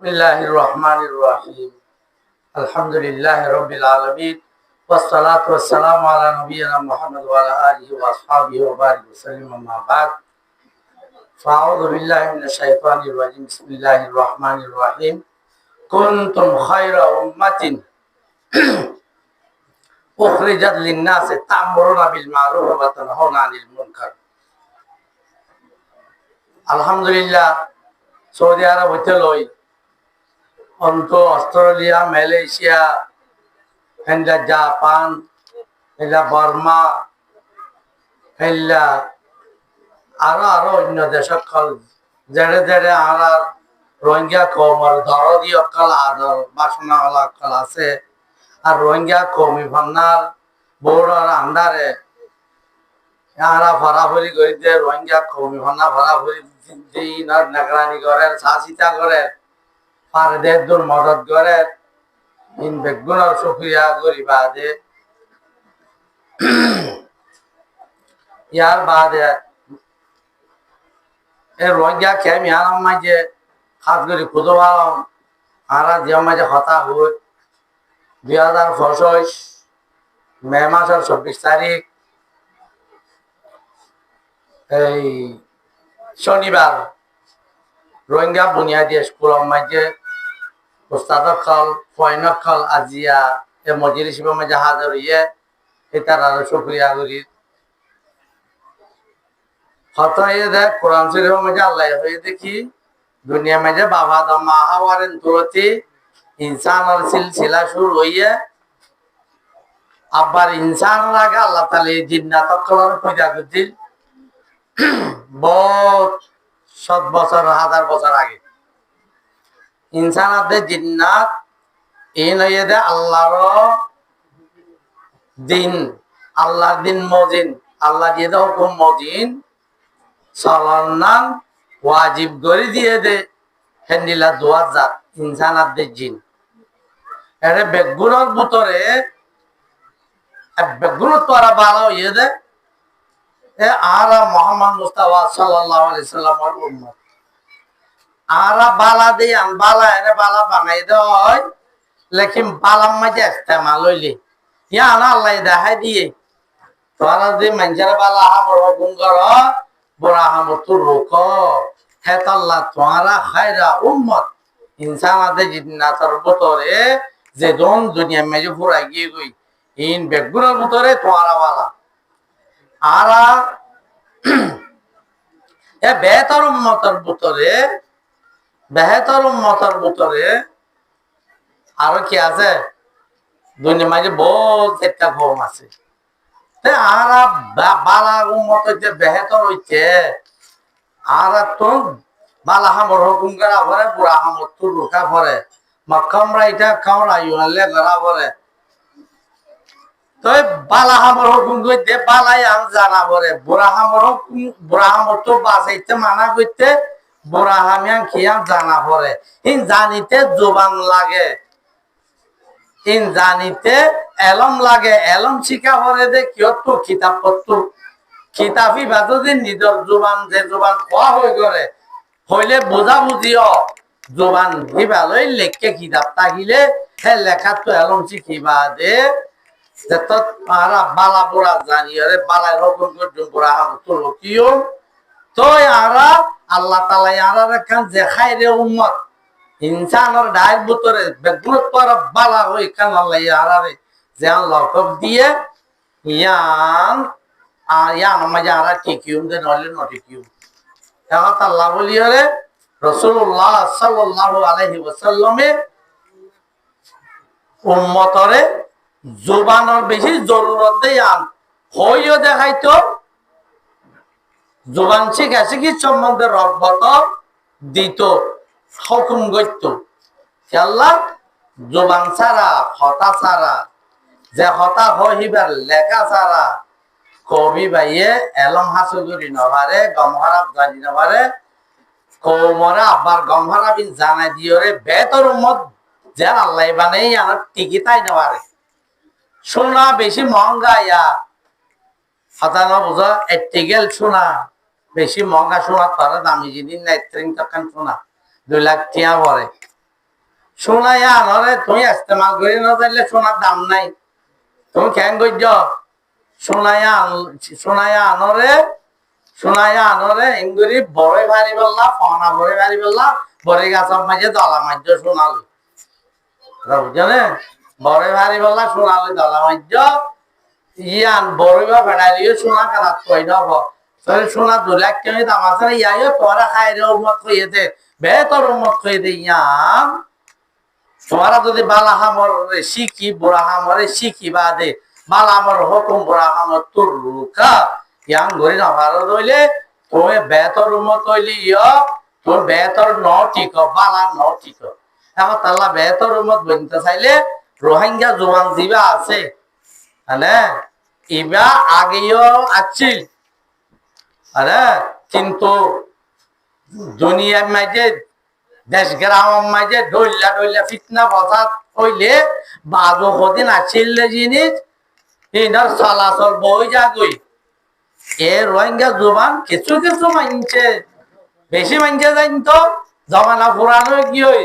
বিসমিল্লাহির রহমানির রহিম। আলহামদুলিল্লাহি রাব্বিল আলামিন ওয়াসসালাতু ওয়াসসালামু আলা নাবিয়িনা মুহাম্মদ ওয়া আলা আলিহি ওয়া আসহাবিহি ওয়া বারিক ওয়া সাল্লাম, আম্মা বা'দ। ফাআউযু বিল্লাহি মিনাশ শাইতানির রাজিম। বিসমিল্লাহির রহমানির রহিম। কুনতুম খায়রা উম্মাতিন উখরিজাত লিন-নাসি তা'মুরুনা বিল মা'রুফি ওয়া তানহাউনা আনিল মুনকার। আলহামদুলিল্লাহ, সৌদি আরব হইতে লই অস্ট্রেলিয়া, মালয়েশিয়া, জাপান, বার্মা, আরো অন্য দেশ সকল জেড়ে জেড়ে আর রোহিঙ্গা কৌমর দরদি অকাল আদর বাসনা অকাল আছে। আর রোহিঙ্গা কৌমি ভান্নার বোর্ডার আন্ডারে আরা ফরাফরি করিতে রোহিঙ্গা কৌমি ভান্না ফরাফরি দিন আর নাগরানি করে চাচিতা করে পারদের দূর মদত করে ইন বেগুনার শুক্রিয়া করি বাদে ইয়ার বাদে রোহিঙ্গা খেমি আরাম মাঝে হাত করি খুঁজো পালাম আরা যে মাঝে হতা হই 2025 মে মাসের 24 তারিখ এই শনিবার রোহিঙ্গা বুনিয়াদী স্কুল মাঝে উস্তাদকল ফয়নকল আজিয়া এ মজলিস মাঝে হাজার হইয়ে এটার আরো শুক্রিয়া করি হত হয়ে দেখ কোরআন শরীফের মাঝে আল্লাহ হয়ে দেখি দুনিয়া মাঝে বাবা দমা হাওয়ারেন তুলতি ইনসানের সিলসিলা শুরু হইয়ে আবার ইনসানের আগে আল্লাহ তাআলা জিন্নাত কলর পয়দা করছিল বহুত 7 বছর 1000 বছর আগে। ইনসানাদের জিন্নাত ইন হইয়ে দে আল্লাহর দিন, আল্লাহর দিন মজিন, আল্লাহ দিয়ে দে হুকুম মজিন চলনান ওয়াজিব করে দিয়ে দে হেন্দিলা দোয়া জাত ইনসানাদের জিন এর বেগুনের ভিতরে বেগুনের তোরা ভালো হইয়ে দে আরা মোহাম্মদ মুস্তাফা সাল্লাল্লাহু আলাইহি সাল্লামের উম্মত আরা বালা দিয়ে আন বালা এনে বালা বানাই দেয় লেকিন বালাম মাঝে ইস্তেমাল হইলে ইয়া আনা আল্লাহ দেখাই দিয়ে তোরা যে মানুষের বালা হামর হুকুম কর বড়া হামর তোর রোক হেতাল্লাহ তোরা খায়রা উম্মত ইনসানাদের জিন্নাতের ভিতরে যে জন দুনিয়া মেজে ফুরাই গিয়ে গই ইন বেগুনের ভিতরে তোরা বালা আরা এ বেহতর উম্মতের ভিতরে আরো কি আছে দুনিয়া মাঝে বহুত একটা কম আছে আরা বালা উম্মত হইতে বেহতর হইতে আরা তো বালা হামর হুকুম করা পরে বুড়া হামর তুর রোকা পরে মক্কামরা এটা কামরা ইউনালে করা পরে তো বালা হামর হুকুম করতে বালাই আম জানা পরে বুড়া হামর তো বাঁচাইতে মানা করতে বুড়া হামিয়ান খিয়াম জানা পরে ইন জানিতে জোবান লাগে, ইন জানিতে এলম লাগে, এলম শিখা পরে দে কিয় তো কিতাব পত্র কিতাবি বাদদিন নিজের জোবান যে জোবান খোয়া হয়ে করে হইলে বোঝা বুঝিও জোবান হিবালই লেখকে কিতাব তাহিলে হে লেখা তো এলম শিখিবা দে তারা বালা বুড়া জানিয়ে বালাই রকম বুড়া তোর কিও তো আরা আল্লাহ তাআলা আরা রাখান যে খায়রে উম্মত ইনসানের ডায়ের ভিতরে বেগুন পর বালা হই কান আল্লাহ আরারে যে লকব দিয়ে ইয়ান ইয়ান মাঝে আরা টিকিউম দে নলে নটিকিউম এখন আল্লাহ বলিয়ে রে রাসূলুল্লাহ সাল্লাল্লাহু আলাইহি ওয়াসাল্লামে উম্মতরে জোবানের বেশি জরুরত দেয় আন হইও দেখাইতো জোবান শিখি সম্বন্ধে রব্বত দিত হুকুম করত আল্লাহ জোবান ছাড়া হতা ছাড়া যে হতা হইবার লেখা ছাড়া কবি ভাইয়ে এলম হাসু করি নভারে গমহারাব জানি নভারে কৌমরা আবার গমহারাবিন জানাই দিয়রে বেতর উম্মত যে আল্লাহ বানাই আমার টিকিটাই নেওয়ারে সোনা বেশি মহঙ্গা ইয়া হাতানো বুঝা এটিগেল সোনা বেশি মহঙ্গা সোনা তারা দামি জিনিস না এত্রিং তখন সোনা 2 লাখ টিয়া পরে শোনাইয়া আনরে তুমি ইস্তেমাল করি না চাইলে সোনার দাম নাই তুমি কেন করছ শোনাইয়া আনরে ইংগুরি বড়ই ভারি বললা ফনা বড়ই ভারি বললা বড়ি গাছের মাঝে দলা মাঝে শোনালি বুঝলে বড়ই ভারি বললা শোনালি দলা মাঝে ইয়ান বড়ই বা ফেডালিও শোনা কারাত কই নব শোনা 2 লাখ টাকা দাম আছে ইয়াইও তোরা খাইরে উম্মত হইতে বেতর উম্মত হইতে ইয়ান তোরা যদি বালা হামর শিখি বুড়া হামরে শিখি বাদে বালা আমর হুকুম বুড়া হামর তোর রুকা ইয়ান ধরে না ভালো রইলে তুমি বেতর উম্মত হইলি তুমি বেতর ন ঠিক বালা ন ঠিক এখন তাল্লা বেতর উম্মত বনতে চাইলে রোহিঙ্গা জোয়ান জিবা আছে মানে ইবা আগেও আছিল আরে কিন্তু দুনিয়ার মাঝে দেশ গ্রামের মাঝে ডইলা ফিতনা ফসাদ হইলে বাজো কদিন আছিল জিনিস ইনার চলাচল বই যাগই এ রোহিঙ্গা জোবান কিছু কিছু মানছে বেশি মানছে জানতো জমানা পুরানো কি হই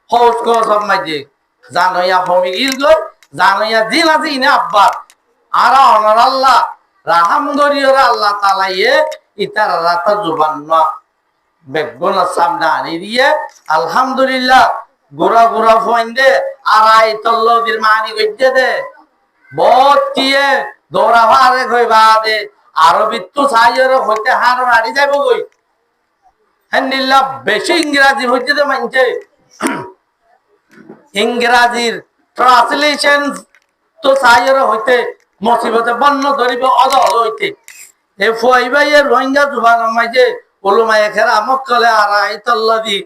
হৌস সব মাঝে জানইয়া হমিগিল গই জানইয়া দিন আছে ইনে আব্বা আর অনর আল্লাহ রাহাম গরিয়র আল্লাহ তাআলা ইতার রাত জুবান না বেগুন সামনে আনি দিয়ে আলহামদুলিল্লাহ গোরা গোরা ফোয়াইন্দে আড়াই তল্লদির মানি গইতে দে বহুত কিয়ে দৌড়া ভারে কইবা দে আরবিত তো সাইয়ের হইতে হার বাড়ি যাইব কই আলহামদুলিল্লাহ বেশি ইংরেজি হইতে দে মানছে ইংরেজির ট্রান্সলেশন তো সাইয়ের হইতে মুসিবতে বন্য ধরিব অদল হইতে এ ফুয়াইবাইয়ে রোহিঙ্গা জুবান মাঝে ওলুমায়ে কেরাম কলে আড়াই তল্লদি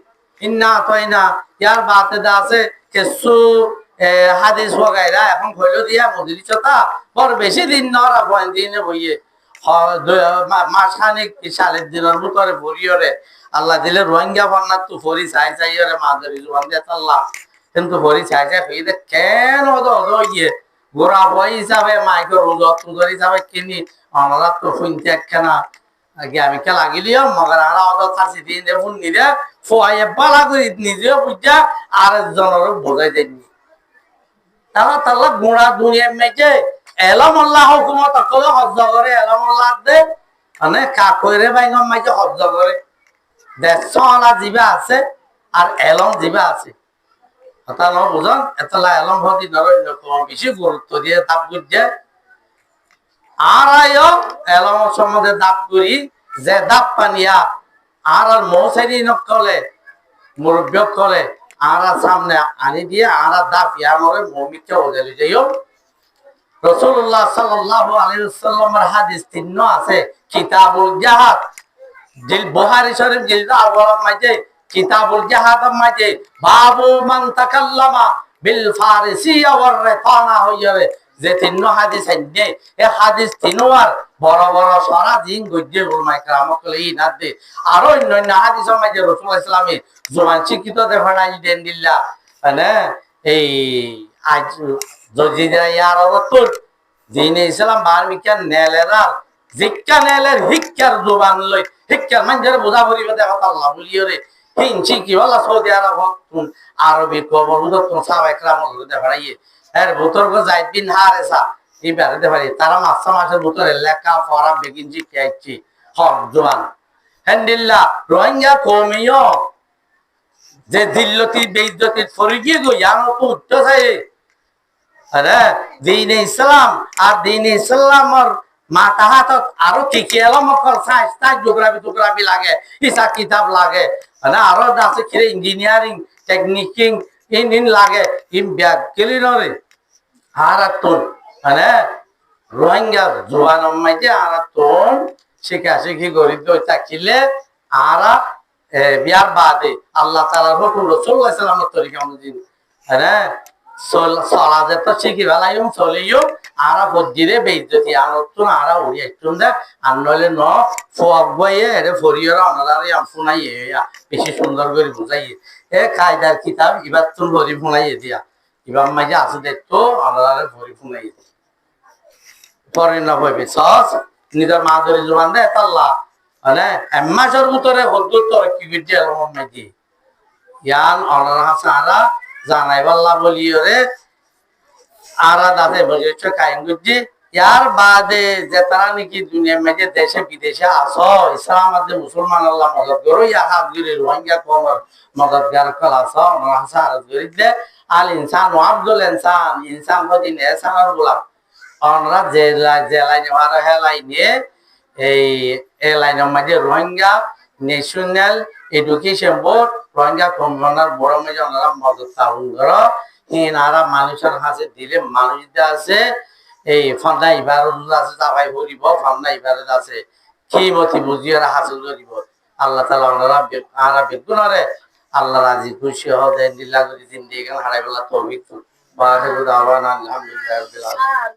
ইন্না তয়না ইয়ার বাতে দা আছে কিছু হাদিস বগাইরা এখন কইলো দিয়া মদিরিচতা বড় বেশি দিন নরা বইন দিনে বইয়ে মাসখানেক সালের দিনের ভিতরে ভরিয়রে আল্লাহ দিলে রোহিঙ্গা বন্যা তু ফরি চাই চাইরে মাদরি জুবান দিয়ে আল্লাহ কিন্তু ফরি চাই চাই হইতে কেন ইয়ে গোড়া বই হিসাবে মাইকের রোজত হিসাবে কিনি অনারা তো শুনতে একখানা আগে আমি কে লাগিলিও মগর আরা অত কাছে দিয়ে দেখুন নিরে ফোয়াইয়ে বালা করে নিজেও বুঝা আর জনের বোঝাই দেয়নি তারা গুণা দুনিয়া মেজে এলামল্লাহ হুকুমত অকলে হজ্জ করে এলামল্লাহ দে মানে কাকরে বাইঙ্গম মাইজে হজ্জ করে দেশলা জিবা আছে আর এলম জিবা আছে কথা ন বুঝন এতলা এলম ভতি নরন্য তোমার বেশি গুরুত্ব দিয়ে তাপ বুঝছে আর এলম সম্বন্ধে দাপ করি যে দাপ পানিয়া আর মৌসারি নকলে মুরব্বী কলে আর সামনে আনি দিয়ে আর দাপ ইয়ামরে মৌমিককে ওজেলি যাইও রাসূলুল্লাহ সাল্লাল্লাহু আলাইহি ওয়াসাল্লামের হাদিস তিন্ন আছে কিতাবুল জিহাদ জিল বুখারী শরীফ জিলদ আউয়াল মাঝে কিতাবুল জিহাদ মাঝে বাবু মান তাকাল্লামা বিল ফারিসিয়া ওয়ার রিতানা হইরে যে তিন্ন হাদিস আইনে এ হাদিস তিনবার বড় বড় সারা দিন গজ্জে উলামায়ে কেরাম কলে ইনাদ দে আর অন্যান্য হাদিসের মাঝে রাসূলুল্লাহ ইসলামী জবান শিক্ষিত দেখানাই দেন দিল্লা মানে এই আজ জজিরা ইয়ার অবতুল দিনে ইসলাম বারমিকান নেলেরা জিক্কা নেলের হিক্কার জবান লই হিক্কার মানজের বোঝা পরিবে দেখা আল্লাহ বলিওরে হিনছি কি বলা সৌদি আরব আরবি কবর উদতন সাহাবা একরাম দেখাইয়ে এর বুতর্ক যাইদ বিন হারেসা এই বেড়াতে পারি তারা মাসের ভিতরে লেখা পড়া বেগিন শিখাইছি হক জোয়ান হ্যান্ডিল্লা রোহিঙ্গা কমিও যে দিল্লতি বেইজ্জতি ফরিগিয়ে গো ইয়ানো তো উচ্চ চাই আরে দিন ইসলাম আর দিন ইসলামর মাথা হাতত আরো কি কি এলম কর সাইন্স তাই জিওগ্রাফি লাগে হিসাব কিতাব লাগে মানে আরো আছে কি ইঞ্জিনিয়ারিং টেকনিকিং ইন লাগে ইন ব্যাগ ক্লিনরে হারাতুন মানে রোহিঙ্গা জোয়ান মাইতে হারাতুন শিখি গরিব দই থাকিলে আরা বিয়ার বাদে আল্লাহ তাআলার হুকুম রাসূলুল্লাহ সাল্লাল্লাহু আলাইহি ওয়াসাল্লামের তরিকা অনুযায়ী হ্যাঁ সলাতে তো শিখি বেলাইও চলিও আরা বদ্দিরে বেইজ্জতি আনতুন আরা উড়ি একটুন দে আর নইলে ন ফক বইয়ে এরে ফরিয়রা অনারে আমফুনাইয়ে বেশি সুন্দর করে বুঝাইয়ে এ কায়দার কিতাব ইবাত তুন ভরি ফুনাইয়ে দিয়া ইবাম মাঝে আছে দেখতো অনারে ভরি ফুনাইয়ে দিয়া পরে না হইবে সস নিজের মাদুরি জোয়ান দে আল্লাহ মানে এম্মাসের ভিতরে হদ্দুর তরক্কি করছে এরকম মাঝে ইয়ান অনারা সারা জানাই পাল্লা বলি ওরে আরা দাদে বসে কায়েম করছি ইয়ার বাদে যে তারা নাকি দুনিয়ার মাঝে দেশে বিদেশে আসো ইসলাম মধ্যে মুসলমান আল্লাহ মদত করো ইয়া হাত গিরে রোহিঙ্গা কমর মদত গার কলাস হাসা আরজ করিলে আল ইনসান ও আব্দুল ইনসান ইনসান হদিন এসানার গোলাম অনরা যে লাইনে মারা হে লাইনে এই লাইনের মাঝে Rohingya national education board Rohingya commissioner বড় মেজে ওনারা মদত তারুণ করো ইনারা মানুষের হাতে দিলে মানুষ আছে এই ফান্ডা ইবারত আছে জামাই ভরিব ফান্ডা ইবারত আছে কি মতি বুঝিয়ে হাসিল করিব আল্লাহ তাআলা ওনারা আরা বেগুনারে আল্লাহ রাজি খুশি হতে দিল্লা করে দিন দিয়ে হারাই বেলা তৌফিক বাহির দাওয়ানা আলহামদুলিল্লাহ রাব্বিল আলামিন